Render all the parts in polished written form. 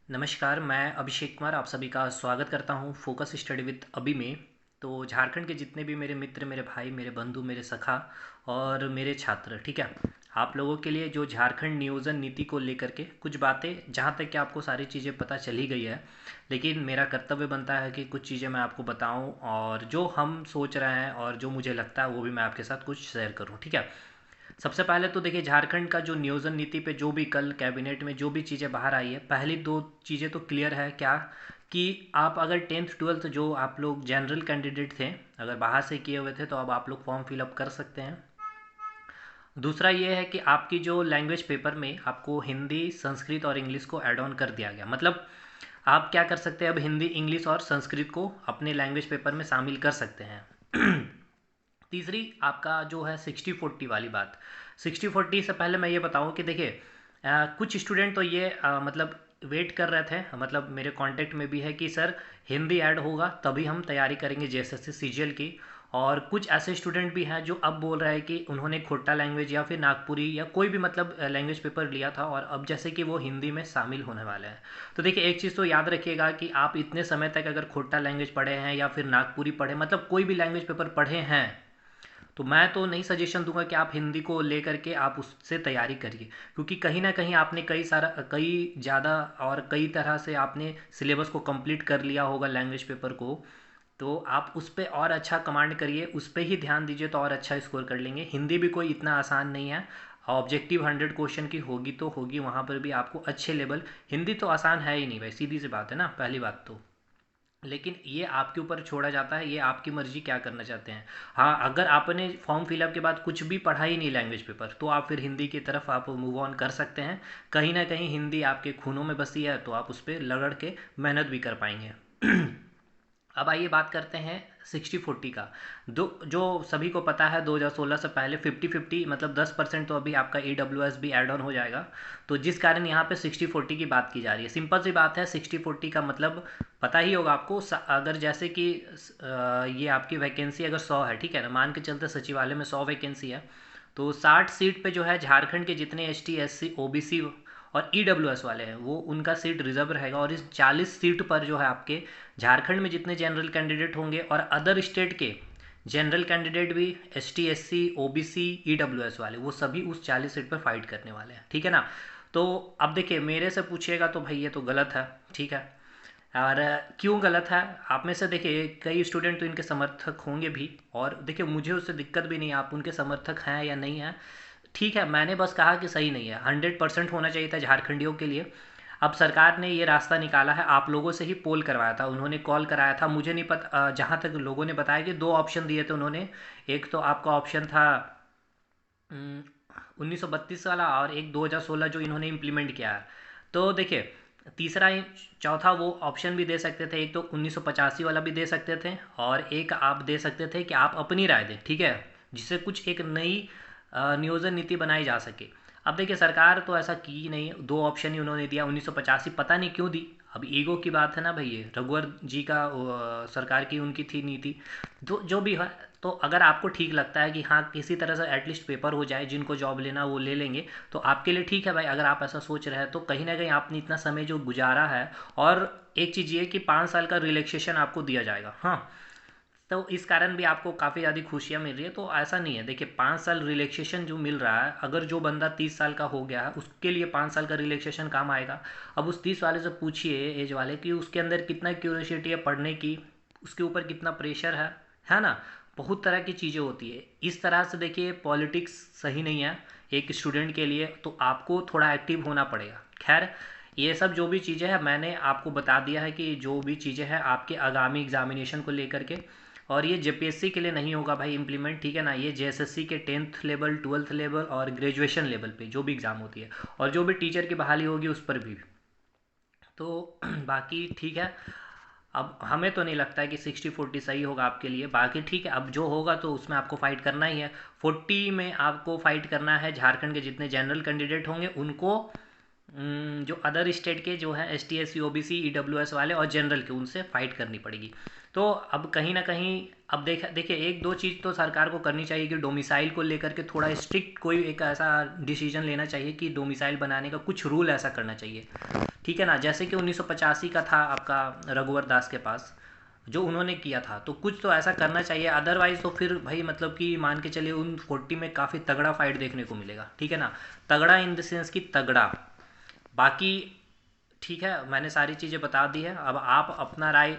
नमस्कार, मैं अभिषेक कुमार आप सभी का स्वागत करता हूँ फोकस स्टडी विद अभी में। तो झारखंड के जितने भी मेरे मित्र, मेरे भाई, मेरे बंधु, मेरे सखा और मेरे छात्र, ठीक है, आप लोगों के लिए जो झारखंड नियोजन नीति को लेकर के कुछ बातें, जहाँ तक कि आपको सारी चीज़ें पता चल ही गई है, लेकिन मेरा कर्तव्य बनता है कि कुछ चीज़ें मैं आपको बताऊँ और जो हम सोच रहे हैं और जो मुझे लगता है वो भी मैं आपके साथ कुछ शेयर करूँ, ठीक है। सबसे पहले तो देखिए, झारखंड का जो नियोजन नीति पे जो भी कल कैबिनेट में जो भी चीज़ें बाहर आई है, पहली दो चीज़ें तो क्लियर है क्या, कि आप अगर टेंथ ट्वेल्थ जो आप लोग जनरल कैंडिडेट थे, अगर बाहर से किए हुए थे तो अब आप लोग फॉर्म फिलअप कर सकते हैं। दूसरा ये है कि आपकी जो लैंग्वेज पेपर में आपको हिंदी, संस्कृत और इंग्लिश को ऐड ऑन कर दिया गया। मतलब आप क्या कर सकते हैं, अब हिंदी, इंग्लिश और संस्कृत को अपने लैंग्वेज पेपर में शामिल कर सकते हैं। तीसरी आपका जो है 60-40 वाली बात। 60-40 से पहले मैं ये बताऊं कि देखिए, कुछ स्टूडेंट तो ये मतलब वेट कर रहे थे, मतलब मेरे कांटेक्ट में भी है कि सर हिंदी ऐड होगा तभी हम तैयारी करेंगे जेएसएससी सीजीएल की। और कुछ ऐसे स्टूडेंट भी हैं जो अब बोल रहे हैं कि उन्होंने खोटा लैंग्वेज या फिर नागपुरी या कोई भी मतलब लैंग्वेज पेपर लिया था और अब जैसे कि वो हिंदी में शामिल होने वाले हैं। तो देखिए, एक चीज़ तो याद रखिएगा कि आप इतने समय तक अगर खोटा लैंग्वेज पढ़े हैं या फिर नागपुरी पढ़े, मतलब कोई भी लैंग्वेज पेपर पढ़े हैं, तो मैं तो नहीं सजेशन दूंगा कि आप हिंदी को लेकर के आप उससे तैयारी करिए, क्योंकि कहीं ना कहीं आपने कई ज़्यादा और कई तरह से आपने सिलेबस को कंप्लीट कर लिया होगा लैंग्वेज पेपर को। तो आप उस पर और अच्छा कमांड करिए, उस पर ही ध्यान दीजिए तो और अच्छा स्कोर कर लेंगे। हिंदी भी कोई इतना आसान नहीं है, ऑब्जेक्टिव 100 क्वेश्चन की होगी तो होगी, वहाँ पर भी आपको अच्छे लेवल। हिंदी तो आसान है ही नहीं भाई, सीधी सी बात है ना, पहली बात तो। लेकिन ये आपके ऊपर छोड़ा जाता है, ये आपकी मर्जी क्या करना चाहते हैं। हाँ, अगर आपने फॉर्म फिलअप के बाद कुछ भी पढ़ा ही नहीं लैंग्वेज पेपर, तो आप फिर हिंदी की तरफ आप मूव ऑन कर सकते हैं। कहीं ना कहीं हिंदी आपके खूनों में बसी है तो आप उस पर लगड़ के मेहनत भी कर पाएंगे। अब आइए बात करते हैं 60-40 का। दो जो सभी को पता है, 2016 से पहले 50-50 मतलब 10% तो अभी आपका EWS भी ऐड ऑन हो जाएगा। तो जिस कारण यहाँ पे 60-40 की बात की जा रही है, सिंपल सी बात है। 60-40 का मतलब पता ही होगा आपको। अगर जैसे कि ये आपकी वैकेंसी अगर 100 है, ठीक है ना, मान के चलते सचिवालय में 100 वैकेंसी है, तो 60 सीट पे जो है झारखंड के जितने ST SC OBC और EWS वाले हैं वो उनका सीट रिजर्व रहेगा। और इस 40 सीट पर जो है आपके झारखंड में जितने जनरल कैंडिडेट होंगे और अदर स्टेट के जनरल कैंडिडेट भी, ST SC OBC EWS वाले, वो सभी उस 40 सीट पर फाइट करने वाले हैं, ठीक है ना। तो अब देखिए, मेरे से पूछिएगा तो भाई ये तो गलत है, ठीक है। और क्यों गलत है, आप में से देखिए कई स्टूडेंट तो इनके समर्थक होंगे भी, और देखिए मुझे उससे दिक्कत भी नहीं है, आप उनके समर्थक हैं या नहीं हैं, ठीक है। मैंने बस कहा कि सही नहीं है, 100% होना चाहिए था झारखंडियों के लिए। अब सरकार ने ये रास्ता निकाला है, आप लोगों से ही पोल करवाया था, उन्होंने कॉल कराया था, मुझे नहीं पता, जहाँ तक लोगों ने बताया कि दो ऑप्शन दिए थे उन्होंने। एक तो आपका ऑप्शन था 1932 वाला, और एक 2016 जो इन्होंने इम्प्लीमेंट किया है। तो देखिए, तीसरा चौथा वो ऑप्शन भी दे सकते थे, एक तो 1985 वाला भी दे सकते थे, और एक आप दे सकते थे कि आप अपनी राय दें, ठीक है, जिससे कुछ एक नई नियोजन नीति बनाई जा सके। अब देखिए, सरकार तो ऐसा की ही नहीं, दो ऑप्शन ही उन्होंने दिया। 1985 पता नहीं क्यों दी, अब ईगो की बात है ना भाई, ये रघुवर जी का सरकार की उनकी थी नीति। तो जो भी है, तो अगर आपको ठीक लगता है कि हाँ किसी तरह से एटलीस्ट पेपर हो जाए, जिनको जॉब लेना वो ले लेंगे, तो आपके लिए ठीक है भाई। अगर आप ऐसा सोच रहे हैं तो कहीं ना कहीं आपने इतना समय जो गुजारा है, और एक चीज़ ये कि 5 साल का रिलैक्सेशन आपको दिया जाएगा, हाँ, तो इस कारण भी आपको काफ़ी ज़्यादा खुशियाँ मिल रही है। तो ऐसा नहीं है, देखिए 5 साल रिलैक्सेशन जो मिल रहा है, अगर जो बंदा 30 साल का हो गया है उसके लिए 5 साल का रिलैक्सेशन काम आएगा। अब उस 30 वाले से पूछिए, एज वाले, कि उसके अंदर कितना क्यूरियोसिटी है पढ़ने की, उसके ऊपर कितना प्रेशर है ना। बहुत तरह की चीज़ें होती है। इस तरह से देखिए, पॉलिटिक्स सही नहीं है एक स्टूडेंट के लिए, तो आपको थोड़ा एक्टिव होना पड़ेगा। खैर, ये सब जो भी चीज़ें हैं मैंने आपको बता दिया है, कि जो भी चीज़ें हैं आपके आगामी एग्जामिनेशन को लेकर के। और ये जेपीएससी के लिए नहीं होगा भाई इम्प्लीमेंट, ठीक है ना, ये जेएसएससी के 10th लेवल, 12th लेवल और ग्रेजुएशन लेवल पे जो भी एग्ज़ाम होती है, और जो भी टीचर की बहाली होगी उस पर भी। तो बाकी ठीक है। अब हमें तो नहीं लगता है कि 60-40 सही होगा आपके लिए, बाकी ठीक है, अब जो होगा तो उसमें आपको फाइट करना ही है। 40 में आपको फाइट करना है, झारखंड के जितने जनरल कैंडिडेट होंगे उनको, जो अदर स्टेट के जो है ST SC OBC EWS वाले और जनरल के, उनसे फाइट करनी पड़ेगी। तो अब कहीं ना कहीं, अब देखिए एक दो चीज़ तो सरकार को करनी चाहिए कि डोमिसाइल को लेकर के थोड़ा स्ट्रिक्ट कोई एक ऐसा डिसीजन लेना चाहिए कि डोमिसाइल बनाने का कुछ रूल ऐसा करना चाहिए, ठीक है ना। जैसे कि 1985 का था आपका रघुवर दास के पास, जो उन्होंने किया था, तो कुछ तो ऐसा करना चाहिए, अदरवाइज तो फिर भाई मतलब कि मान के चलिए उन 40 में काफ़ी तगड़ा फाइट देखने को मिलेगा, ठीक है ना। तगड़ा इन द सेंस कि तगड़ा। बाकी ठीक है, मैंने सारी चीज़ें बता दी है, अब आप अपना राय,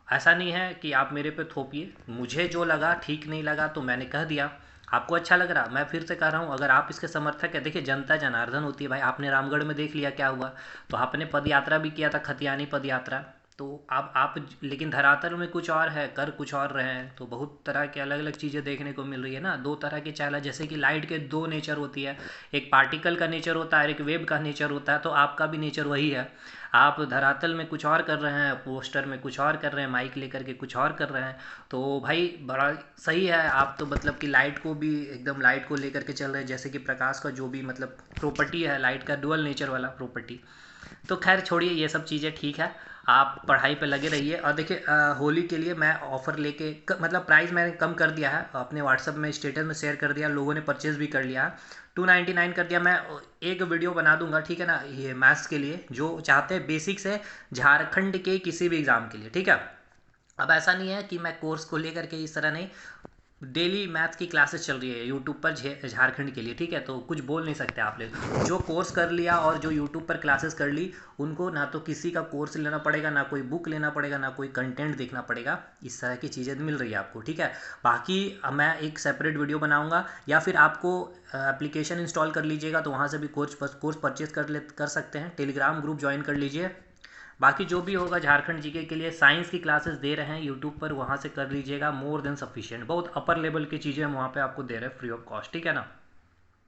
ऐसा नहीं है कि आप मेरे पे थोपिए, मुझे जो लगा ठीक नहीं लगा तो मैंने कह दिया, आपको अच्छा लग रहा, मैं फिर से कह रहा हूँ, अगर आप इसके समर्थक है, देखिए जनता जनार्दन होती है भाई, आपने रामगढ़ में देख लिया क्या हुआ। तो आपने पद यात्रा भी किया था, खतियानी पद यात्रा। तो अब आप लेकिन धरातल में कुछ और है, कर कुछ और रहे हैं, तो बहुत तरह के अलग अलग चीज़ें देखने को मिल रही है ना। दो तरह की चाल है, जैसे कि लाइट के दो नेचर होती है, एक पार्टिकल का नेचर होता है, एक वेव का नेचर होता है, तो आपका भी नेचर वही है। आप धरातल में कुछ और कर रहे हैं, पोस्टर में कुछ और कर रहे हैं, माइक लेकर के कुछ और कर रहे हैं। तो भाई बड़ा सही है, आप तो मतलब कि लाइट को भी एकदम लाइट को लेकर के चल रहे हैं, जैसे कि प्रकाश का जो भी मतलब प्रॉपर्टी है लाइट का, डुअल नेचर वाला प्रॉपर्टी। तो खैर छोड़िए ये सब चीज़ें, ठीक है, आप पढ़ाई पे लगे रहिए। और देखिए होली के लिए मैं ऑफ़र लेके मतलब प्राइस मैंने कम कर दिया है, अपने व्हाट्सअप में स्टेटस में शेयर कर दिया, लोगों ने परचेज़ भी कर लिया है, 299 कर दिया। मैं एक वीडियो बना दूंगा, ठीक है ना, ये मैथ्स के लिए जो चाहते हैं बेसिक से झारखंड के किसी भी एग्ज़ाम के लिए, ठीक है। अब ऐसा नहीं है कि मैं कोर्स को लेकर के इस तरह नहीं, डेली मैथ्स की क्लासेस चल रही है यूट्यूब पर झारखंड के लिए, ठीक है, तो कुछ बोल नहीं सकते आप लोग। जो कोर्स कर लिया और जो यूट्यूब पर क्लासेस कर ली, उनको ना तो किसी का कोर्स लेना पड़ेगा, ना कोई बुक लेना पड़ेगा, ना कोई कंटेंट देखना पड़ेगा, इस तरह की चीज़ें मिल रही है आपको, ठीक है। बाकी मैं एक सेपरेट वीडियो बनाऊंगा, या फिर आपको एप्लीकेशन इंस्टॉल कर लीजिएगा, तो वहाँ से भी कोर्स परचेज कर सकते हैं, टेलीग्राम ग्रुप ज्वाइन कर लीजिए। बाकी जो भी होगा झारखंड जीके के लिए साइंस की क्लासेस दे रहे हैं यूट्यूब पर, वहाँ से कर लीजिएगा, मोर देन सफिशिएंट, बहुत अपर लेवल की चीज़ें हम वहाँ पे आपको दे रहे हैं फ्री ऑफ कॉस्ट, ठीक है ना।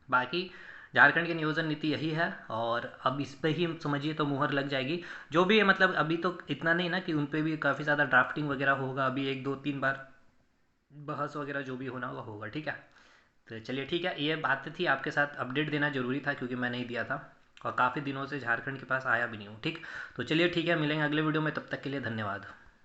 बाकी झारखंड की नियोजन नीति यही है, और अब इस पे ही समझिए तो मुहर लग जाएगी। जो भी है मतलब अभी तो इतना नहीं ना कि उन पे भी काफ़ी ज़्यादा ड्राफ्टिंग वगैरह होगा, अभी एक दो तीन बार बहस वगैरह जो भी होना होगा होगा, ठीक है। तो चलिए ठीक है, ये बात थी, आपके साथ अपडेट देना जरूरी था क्योंकि मैं नहीं दिया था, और काफ़ी दिनों से झारखंड के पास आया भी नहीं हूँ, ठीक। तो चलिए ठीक है, मिलेंगे अगले वीडियो में, तब तक के लिए धन्यवाद।